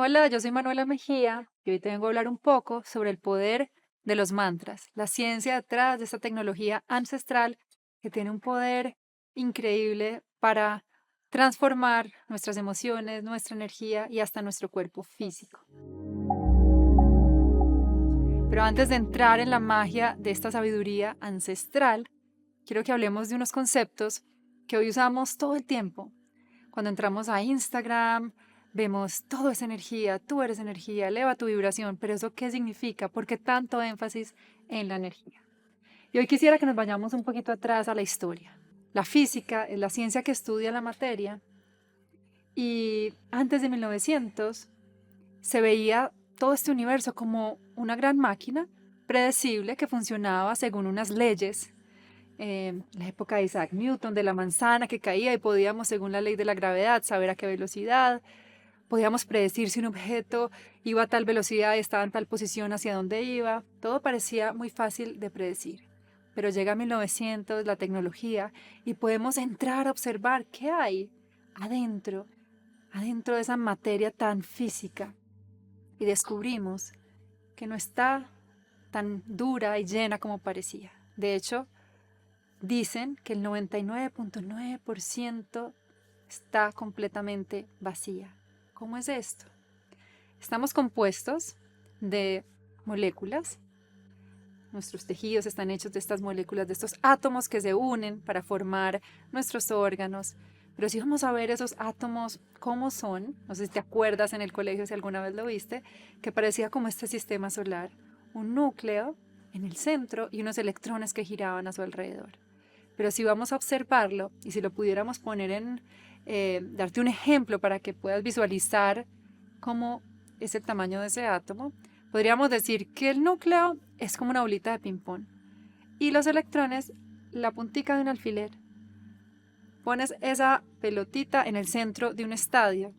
Hola, yo soy Manuela Mejía y hoy te vengo a hablar un poco sobre el poder de los mantras, la ciencia detrás de esta tecnología ancestral que tiene un poder increíble para transformar nuestras emociones, nuestra energía y hasta nuestro cuerpo físico. Pero antes de entrar en la magia de esta sabiduría ancestral, quiero que hablemos de unos conceptos que hoy usamos todo el tiempo. Cuando entramos a Instagram, vemos todo es energía, tú eres energía, eleva tu vibración, pero ¿eso qué significa? ¿Por qué tanto énfasis en la energía? Y hoy quisiera que nos vayamos un poquito atrás a la historia. La física es la ciencia que estudia la materia y antes de 1900 se veía todo este universo como una gran máquina predecible que funcionaba según unas leyes. La época de Isaac Newton, de la manzana que caía y podíamos, según la ley de la gravedad, saber a qué velocidad. Podíamos predecir si un objeto iba a tal velocidad y estaba en tal posición hacia dónde iba. Todo parecía muy fácil de predecir. Pero llega 1900, la tecnología, y podemos entrar a observar qué hay adentro, adentro de esa materia tan física. Y descubrimos que no está tan dura y llena como parecía. De hecho, dicen que el 99.9% está completamente vacía. ¿Cómo es esto? Estamos compuestos de moléculas. Nuestros tejidos están hechos de estas moléculas, de estos átomos que se unen para formar nuestros órganos. Pero si vamos a ver esos átomos, ¿cómo son? No sé si te acuerdas en el colegio, si alguna vez lo viste, que parecía como este sistema solar. Un núcleo en el centro y unos electrones que giraban a su alrededor. Pero si vamos a observarlo y si lo pudiéramos poner darte un ejemplo para que puedas visualizar cómo es el tamaño de ese átomo, podríamos decir que el núcleo es como una bolita de ping-pong y los electrones la puntica de un alfiler. Pones esa pelotita en el centro de un estadio.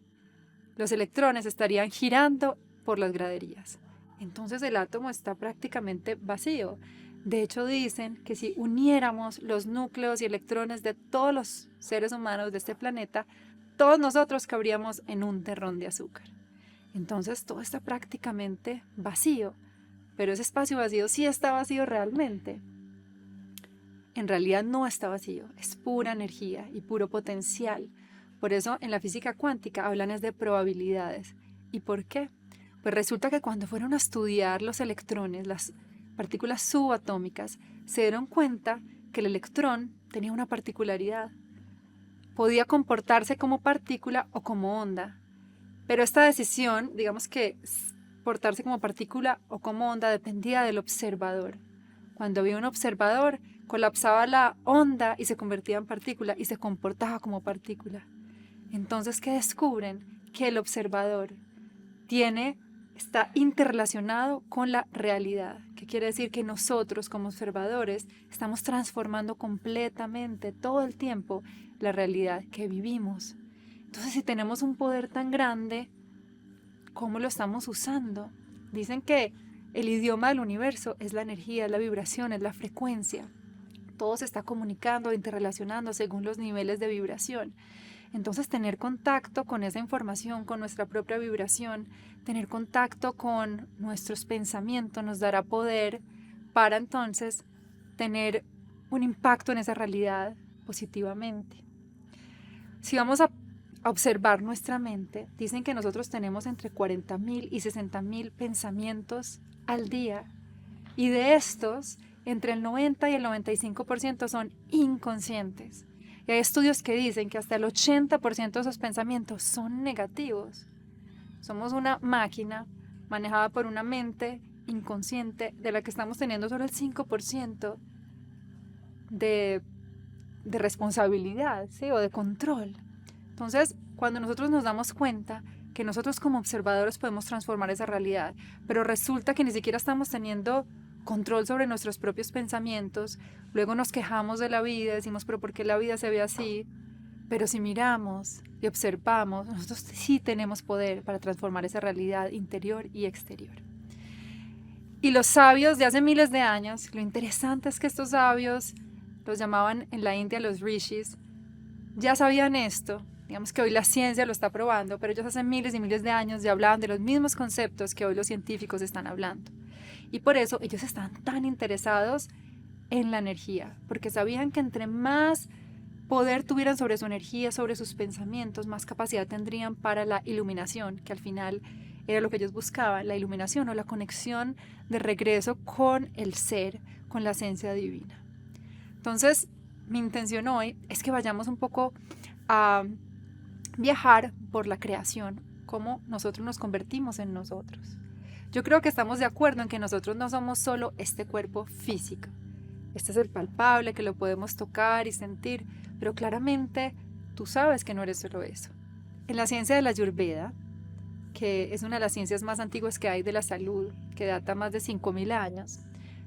Los electrones estarían girando por las graderías. Entonces el átomo está prácticamente vacío. De hecho, dicen que si uniéramos los núcleos y electrones de todos los seres humanos de este planeta, todos nosotros cabríamos en un terrón de azúcar. Entonces todo está prácticamente vacío. Pero ese espacio vacío sí está vacío realmente. En realidad no está vacío, es pura energía y puro potencial. Por eso en la física cuántica hablan es de probabilidades. ¿Y por qué? Pues resulta que cuando fueron a estudiar los electrones, las partículas subatómicas, se dieron cuenta que el electrón tenía una particularidad. Podía comportarse como partícula o como onda. Pero esta decisión, digamos que portarse como partícula o como onda, dependía del observador. Cuando había un observador, colapsaba la onda y se convertía en partícula y se comportaba como partícula. Entonces, ¿qué descubren? Que el observador está interrelacionado con la realidad. ¿Qué quiere decir? Que nosotros como observadores estamos transformando completamente todo el tiempo la realidad que vivimos. Entonces, si tenemos un poder tan grande, ¿cómo lo estamos usando? Dicen que el idioma del universo es la energía, es la vibración, es la frecuencia. Todo se está comunicando, interrelacionando según los niveles de vibración. Entonces, tener contacto con esa información, con nuestra propia vibración, tener contacto con nuestros pensamientos nos dará poder para entonces tener un impacto en esa realidad positivamente. Si vamos a observar nuestra mente, dicen que nosotros tenemos entre 40.000 y 60.000 pensamientos al día. Y de estos, entre el 90 y el 95% son inconscientes. Y hay estudios que dicen que hasta el 80% de esos pensamientos son negativos. Somos una máquina manejada por una mente inconsciente de la que estamos teniendo solo el 5% de responsabilidad, ¿sí? O de control. Entonces, cuando nosotros nos damos cuenta que nosotros como observadores podemos transformar esa realidad, pero resulta que ni siquiera estamos teniendo control sobre nuestros propios pensamientos, luego nos quejamos de la vida, decimos, pero ¿por qué la vida se ve así? Pero si miramos y observamos, nosotros sí tenemos poder para transformar esa realidad interior y exterior. Y los sabios de hace miles de años, lo interesante es que estos sabios, los llamaban en la India los rishis, ya sabían esto Digamos que hoy la ciencia lo está probando, pero ellos hace miles y miles de años ya hablaban de los mismos conceptos que hoy los científicos están hablando. Y por eso ellos están tan interesados en la energía, porque sabían que entre más poder tuvieran sobre su energía, sobre sus pensamientos, más capacidad tendrían para la iluminación, que al final era lo que ellos buscaban, la iluminación o la conexión de regreso con el ser, con la esencia divina. Entonces, mi intención hoy es que vayamos un poco a viajar por la creación, cómo nosotros nos convertimos en nosotros. Yo creo que estamos de acuerdo en que nosotros no somos solo este cuerpo físico. Este es el palpable, que lo podemos tocar y sentir, pero claramente tú sabes que no eres solo eso. En la ciencia de la Ayurveda, que es una de las ciencias más antiguas que hay de la salud, que data más de 5.000 años,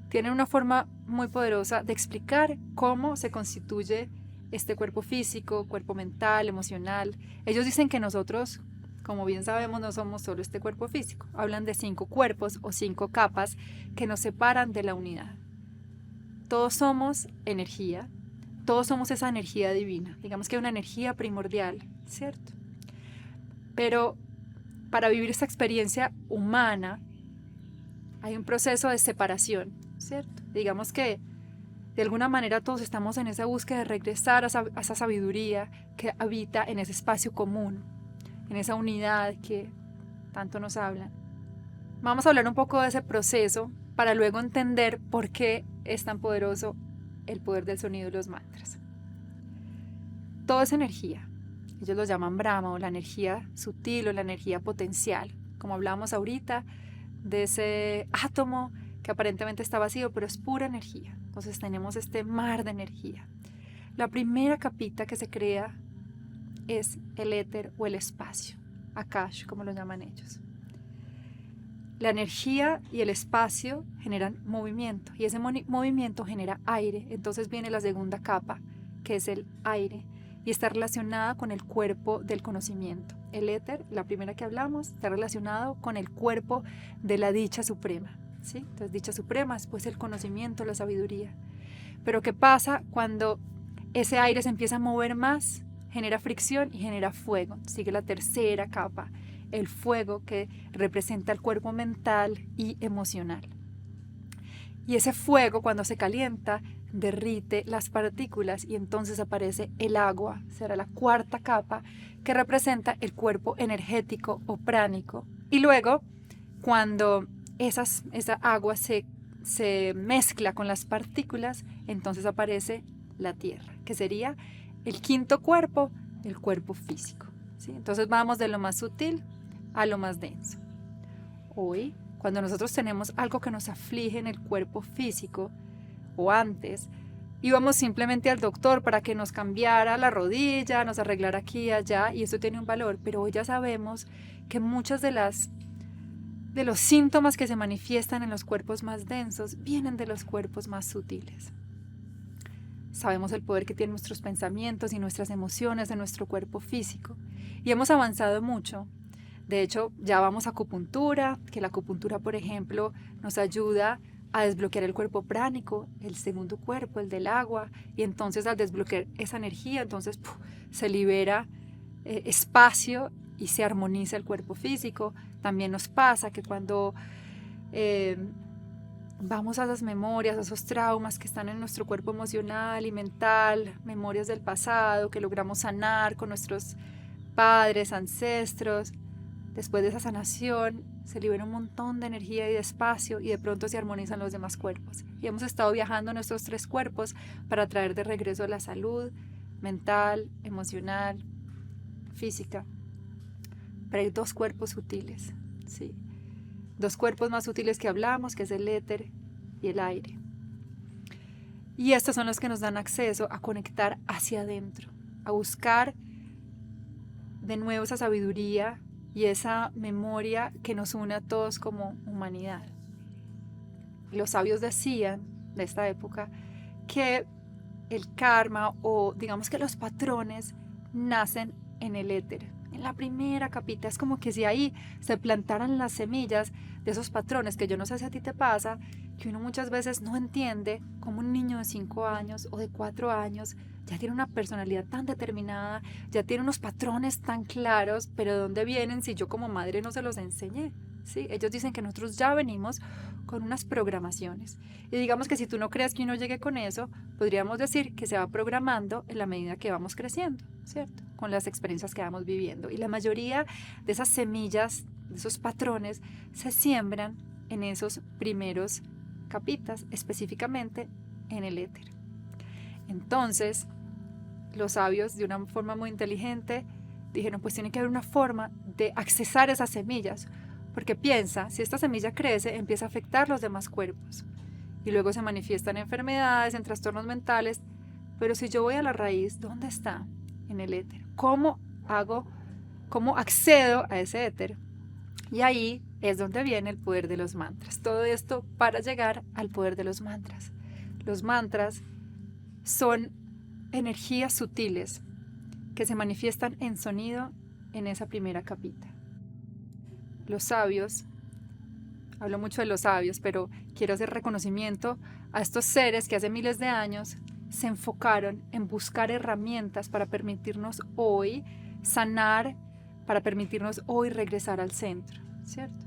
tienen una forma muy poderosa de explicar cómo se constituye este cuerpo físico, cuerpo mental, emocional. Ellos dicen que nosotros, como bien sabemos, no somos solo este cuerpo físico. Hablan de 5 cuerpos o 5 capas que nos separan de la unidad. Todos somos energía, todos somos esa energía divina. Digamos que hay una energía primordial, ¿cierto? Pero para vivir esta experiencia humana hay un proceso de separación, ¿cierto? Digamos que de alguna manera todos estamos en esa búsqueda de regresar a esa sabiduría que habita en ese espacio común, en esa unidad que tanto nos hablan. Vamos a hablar un poco de ese proceso para luego entender por qué es tan poderoso el poder del sonido y los mantras. Todo es energía. Ellos lo llaman Brahma, o la energía sutil o la energía potencial. Como hablamos ahorita de ese átomo que aparentemente está vacío, pero es pura energía. Entonces tenemos este mar de energía. La primera capita que se crea es el éter o el espacio, Akash, como lo llaman ellos. La energía y el espacio generan movimiento, y ese movimiento genera aire. Entonces viene la segunda capa, que es el aire, y está relacionada con el cuerpo del conocimiento. El éter, la primera que hablamos, está relacionado con el cuerpo de la dicha suprema, ¿sí? Entonces dicha suprema, después el conocimiento, la sabiduría. Pero ¿qué pasa cuando ese aire se empieza a mover más? Genera fricción y genera fuego. Sigue la tercera capa, el fuego, que representa el cuerpo mental y emocional. Y ese fuego, cuando se calienta, derrite las partículas y entonces aparece el agua. Será la cuarta capa, que representa el cuerpo energético o pránico. Y luego, cuando esa agua se mezcla con las partículas, entonces aparece la tierra, que sería el quinto cuerpo, el cuerpo físico, ¿sí? Entonces vamos de lo más sutil a lo más denso. Hoy, cuando nosotros tenemos algo que nos aflige en el cuerpo físico, o antes, íbamos simplemente al doctor para que nos cambiara la rodilla, nos arreglara aquí y allá, y eso tiene un valor, pero hoy ya sabemos que muchas de los síntomas que se manifiestan en los cuerpos más densos vienen de los cuerpos más sutiles. Sabemos el poder que tienen nuestros pensamientos y nuestras emociones en nuestro cuerpo físico, y hemos avanzado mucho. De hecho, ya vamos a acupuntura, que la acupuntura, por ejemplo, nos ayuda a desbloquear el cuerpo pránico, el segundo cuerpo, el del agua, y entonces al desbloquear esa energía, entonces se libera espacio y se armoniza el cuerpo físico. También nos pasa que cuando vamos a esas memorias, a esos traumas que están en nuestro cuerpo emocional y mental, memorias del pasado que logramos sanar con nuestros padres, ancestros, después de esa sanación se libera un montón de energía y de espacio y de pronto se armonizan los demás cuerpos. Y hemos estado viajando en nuestros 3 cuerpos para traer de regreso la salud mental, emocional, física. Pero hay 2 cuerpos sutiles, ¿sí? 2 cuerpos más sutiles que hablamos, que es el éter y el aire. Y estos son los que nos dan acceso a conectar hacia adentro, a buscar de nuevo esa sabiduría y esa memoria que nos une a todos como humanidad. Los sabios decían de esta época que el karma, o digamos que los patrones, nacen en el éter, en la primera capita. Es como que si ahí se plantaran las semillas de esos patrones que yo no sé si a ti te pasa, que uno muchas veces no entiende cómo un niño de 5 años o de 4 años ya tiene una personalidad tan determinada, ya tiene unos patrones tan claros, pero ¿de dónde vienen si yo como madre no se los enseñé? ¿Sí? Ellos dicen que nosotros ya venimos con unas programaciones. Y digamos que si tú no crees que uno llegue con eso, podríamos decir que se va programando en la medida que vamos creciendo, ¿cierto? Con las experiencias que vamos viviendo. Y la mayoría de esas semillas, de esos patrones, se siembran en esos primeros capitas, específicamente en el éter. Entonces, los sabios, de una forma muy inteligente, dijeron, pues tiene que haber una forma de accesar esas semillas, porque piensa, si esta semilla crece, empieza a afectar los demás cuerpos, y luego se manifiestan enfermedades, en trastornos mentales, pero si yo voy a la raíz, ¿dónde está? En el éter. ¿Cómo accedo a ese éter? Y ahí es donde viene el poder de los mantras. Todo esto para llegar al poder de los mantras. Los mantras son energías sutiles que se manifiestan en sonido en esa primera capita. Los sabios, hablo mucho de los sabios, pero quiero hacer reconocimiento a estos seres que hace miles de años se enfocaron en buscar herramientas para permitirnos hoy sanar, para permitirnos hoy regresar al centro, ¿cierto?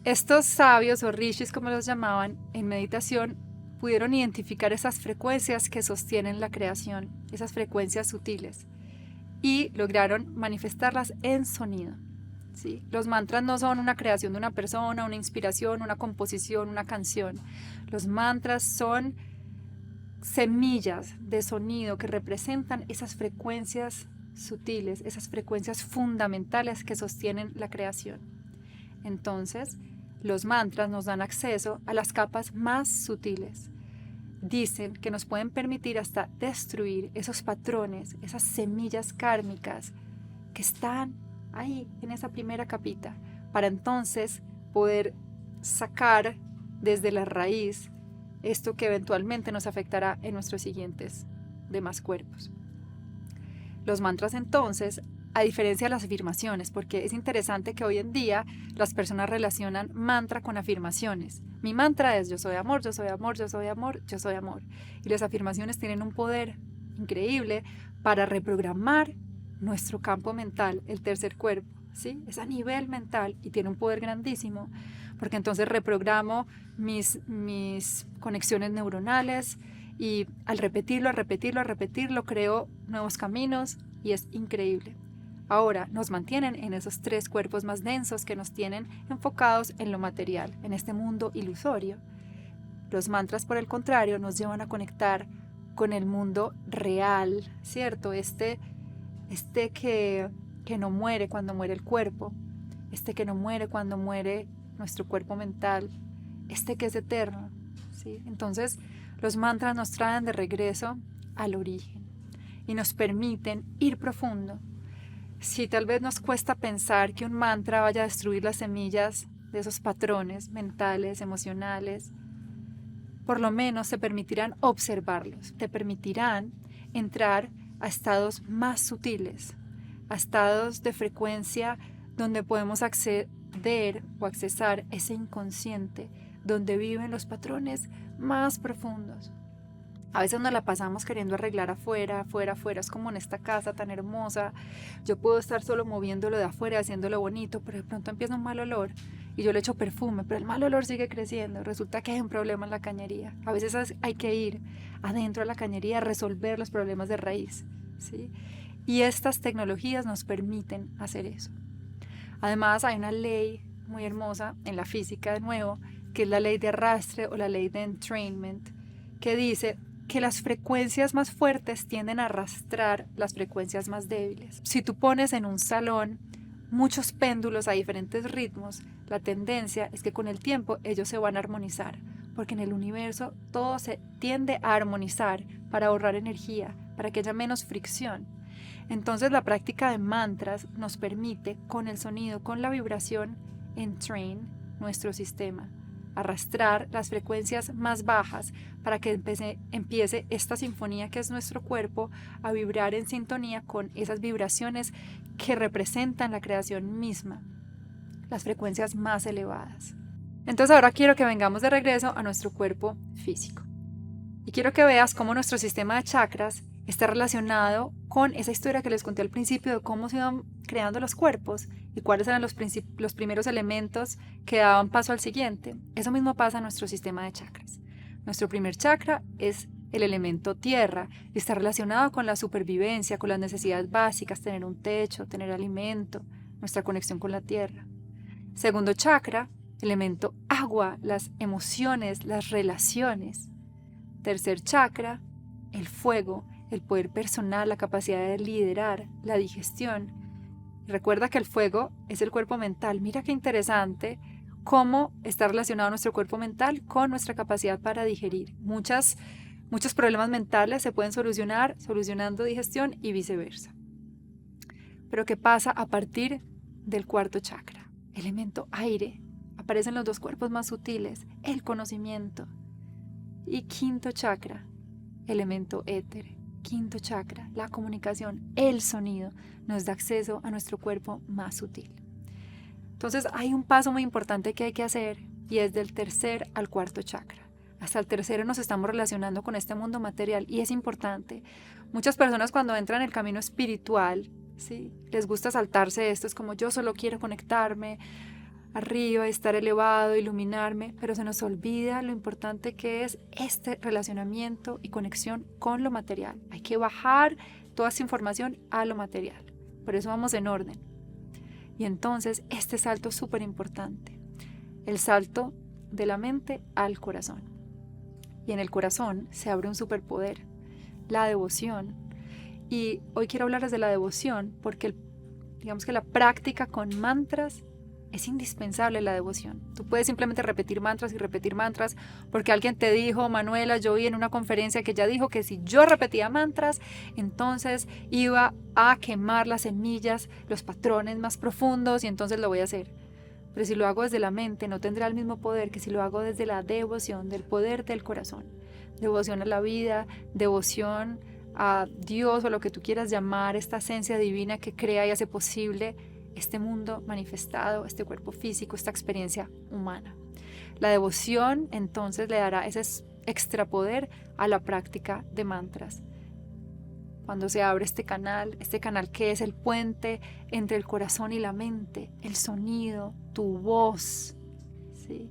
Estos sabios o rishis, como los llamaban, en meditación pudieron identificar esas frecuencias que sostienen la creación, esas frecuencias sutiles, y lograron manifestarlas en sonido. ¿Sí? Los mantras no son una creación de una persona, una inspiración, una composición, una canción. Los mantras son semillas de sonido que representan esas frecuencias sutiles, esas frecuencias fundamentales que sostienen la creación. Entonces, los mantras nos dan acceso a las capas más sutiles. Dicen que nos pueden permitir hasta destruir esos patrones, esas semillas kármicas que están ahí en esa primera capita, para entonces poder sacar desde la raíz esto que eventualmente nos afectará en nuestros siguientes demás cuerpos. Los mantras entonces, a diferencia de las afirmaciones, porque es interesante que hoy en día las personas relacionan mantra con afirmaciones. Mi mantra es yo soy amor, yo soy amor, yo soy amor, yo soy amor. Y las afirmaciones tienen un poder increíble para reprogramar nuestro campo mental, el tercer cuerpo, ¿sí? Es a nivel mental y tiene un poder grandísimo, porque entonces reprogramo mis conexiones neuronales y al repetirlo, creo nuevos caminos y es increíble. Ahora nos mantienen en esos tres cuerpos más densos que nos tienen enfocados en lo material, en este mundo ilusorio. Los mantras, por el contrario, nos llevan a conectar con el mundo real, ¿cierto? Este que no muere cuando muere el cuerpo, que no muere cuando muere nuestro cuerpo mental, que es eterno, ¿sí? Entonces, los mantras nos traen de regreso al origen y nos permiten ir profundo. Si tal vez nos cuesta pensar que un mantra vaya a destruir las semillas de esos patrones mentales, emocionales, por lo menos te permitirán observarlos, te permitirán entrar a estados más sutiles, a estados de frecuencia donde podemos acceder o accesar ese inconsciente, donde viven los patrones más profundos. A veces nos la pasamos queriendo arreglar afuera, es como en esta casa tan hermosa, yo puedo estar solo moviéndolo de afuera, haciéndolo bonito, pero de pronto empieza un mal olor y yo le echo perfume, pero el mal olor sigue creciendo, resulta que hay un problema en la cañería. A veces hay que ir adentro de la cañería a resolver los problemas de raíz, ¿sí? Y estas tecnologías nos permiten hacer eso. Además, hay una ley muy hermosa en la física, de nuevo, que es la ley de arrastre o la ley de entrainment, que dice que las frecuencias más fuertes tienden a arrastrar las frecuencias más débiles. Si tú pones en un salón muchos péndulos a diferentes ritmos, la tendencia es que con el tiempo ellos se van a armonizar, porque en el universo todo se tiende a armonizar para ahorrar energía, para que haya menos fricción. Entonces la práctica de mantras nos permite, con el sonido, con la vibración, entrain nuestro sistema, arrastrar las frecuencias más bajas para que empiece esta sinfonía que es nuestro cuerpo a vibrar en sintonía con esas vibraciones que representan la creación misma, las frecuencias más elevadas. Entonces ahora quiero que vengamos de regreso a nuestro cuerpo físico. Y quiero que veas cómo nuestro sistema de chakras está relacionado con esa historia que les conté al principio de cómo se iban creando los cuerpos y cuáles eran los primeros elementos que daban paso al siguiente. Eso mismo pasa en nuestro sistema de chakras. Nuestro primer chakra es el elemento tierra y está relacionado con la supervivencia, con las necesidades básicas, tener un techo, tener alimento, nuestra conexión con la tierra. Segundo chakra, elemento agua, las emociones, las relaciones. Tercer chakra, el fuego, el poder personal, la capacidad de liderar, la digestión. Recuerda que el fuego es el cuerpo mental. Mira qué interesante cómo está relacionado nuestro cuerpo mental con nuestra capacidad para digerir. Muchos problemas mentales se pueden solucionar solucionando digestión y viceversa. Pero ¿qué pasa a partir del cuarto chakra? Elemento aire. Aparecen los dos cuerpos más sutiles, el conocimiento. Y quinto chakra, elemento éter. Quinto chakra, la comunicación, el sonido, nos da acceso a nuestro cuerpo más sutil. Entonces hay un paso muy importante que hay que hacer y es del tercer al cuarto chakra. Hasta el tercero nos estamos relacionando con este mundo material y es importante. Muchas personas cuando entran en el camino espiritual, ¿sí?, les gusta saltarse esto, es como yo solo quiero conectarme arriba, estar elevado, iluminarme, pero se nos olvida lo importante que es este relacionamiento y conexión con lo material. Hay que bajar toda esa información a lo material. Por eso vamos en orden. Y entonces este salto es súper importante. El salto de la mente al corazón. Y en el corazón se abre un superpoder, la devoción. Y hoy quiero hablarles de la devoción porque digamos que la práctica con mantras es indispensable, la devoción. Tú puedes simplemente repetir mantras porque alguien te dijo, Manuela, yo vi en una conferencia que ella dijo que si yo repetía mantras, entonces iba a quemar las semillas, los patrones más profundos y entonces lo voy a hacer. Pero si lo hago desde la mente no tendrá el mismo poder que si lo hago desde la devoción, del poder del corazón. Devoción a la vida, devoción a Dios o lo que tú quieras llamar, esta esencia divina que crea y hace posible este mundo manifestado, este cuerpo físico, esta experiencia humana. La devoción entonces le dará ese extra poder a la práctica de mantras. Cuando se abre este canal que es el puente entre el corazón y la mente, el sonido, tu voz, ¿sí?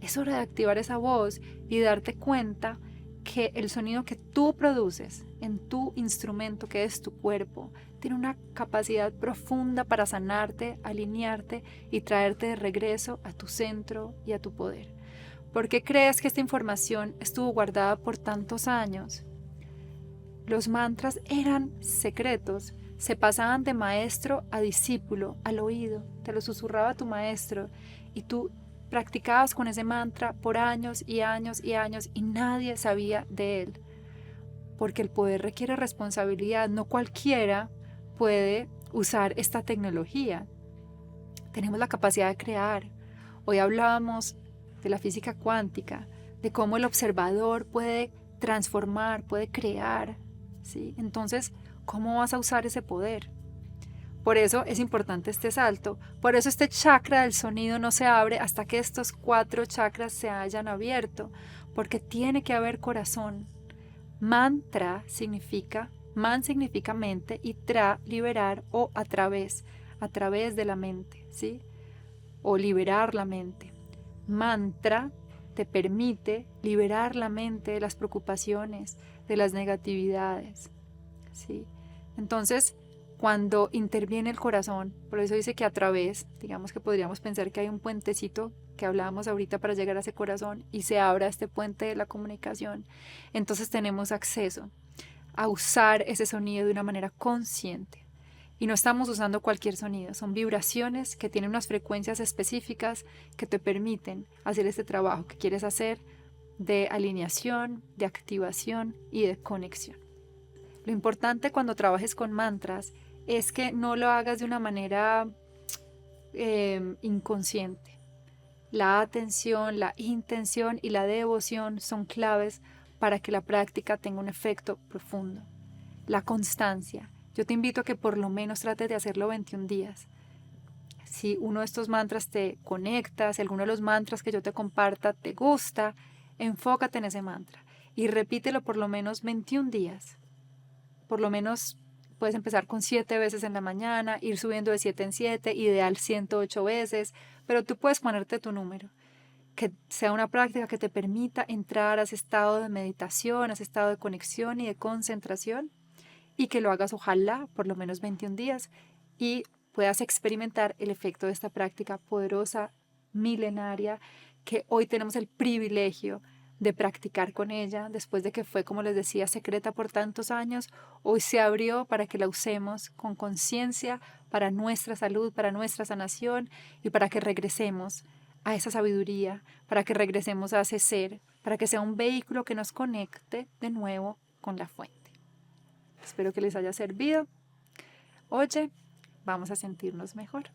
Es hora de activar esa voz y darte cuenta que el sonido que tú produces en tu instrumento, que es tu cuerpo, tiene una capacidad profunda para sanarte, alinearte y traerte de regreso a tu centro y a tu poder. ¿Por qué crees que esta información estuvo guardada por tantos años? Los mantras eran secretos, se pasaban de maestro a discípulo, al oído, te lo susurraba tu maestro y tú practicabas con ese mantra por años y años y años y nadie sabía de él. Porque el poder requiere responsabilidad, no cualquiera puede usar esta tecnología. Tenemos la capacidad de crear. Hoy hablábamos de la física cuántica, de cómo el observador puede transformar, puede crear, ¿sí? Entonces, ¿cómo vas a usar ese poder? Por eso es importante este salto. Por eso este chakra del sonido no se abre hasta que estos 4 chakras se hayan abierto, porque tiene que haber corazón. Mantra significa, man significa mente y tra, liberar o a través de la mente, ¿sí? O liberar la mente. Mantra te permite liberar la mente de las preocupaciones, de las negatividades, ¿sí? Entonces, cuando interviene el corazón, por eso dice que a través, digamos que podríamos pensar que hay un puentecito que hablábamos ahorita para llegar a ese corazón y se abra este puente de la comunicación, entonces tenemos acceso a usar ese sonido de una manera consciente. Y no estamos usando cualquier sonido, son vibraciones que tienen unas frecuencias específicas que te permiten hacer este trabajo que quieres hacer de alineación, de activación y de conexión. Lo importante cuando trabajes con mantras es que no lo hagas de una manera inconsciente. La atención, la intención y la devoción son claves para que la práctica tenga un efecto profundo. La constancia. Yo te invito a que por lo menos trates de hacerlo 21 días. Si uno de estos mantras te conecta, si alguno de los mantras que yo te comparta te gusta, enfócate en ese mantra y repítelo por lo menos 21 días. Por lo menos puedes empezar con 7 veces en la mañana, ir subiendo de 7 en 7, ideal 108 veces, pero tú puedes ponerte tu número. Que sea una práctica que te permita entrar a ese estado de meditación, a ese estado de conexión y de concentración, y que lo hagas ojalá por lo menos 21 días y puedas experimentar el efecto de esta práctica poderosa, milenaria, que hoy tenemos el privilegio de practicar con ella, después de que fue, como les decía, secreta por tantos años. Hoy se abrió para que la usemos con conciencia para nuestra salud, para nuestra sanación y para que regresemos a esa sabiduría, para que regresemos a ese ser, para que sea un vehículo que nos conecte de nuevo con la fuente. Espero que les haya servido. Oye, vamos a sentirnos mejor.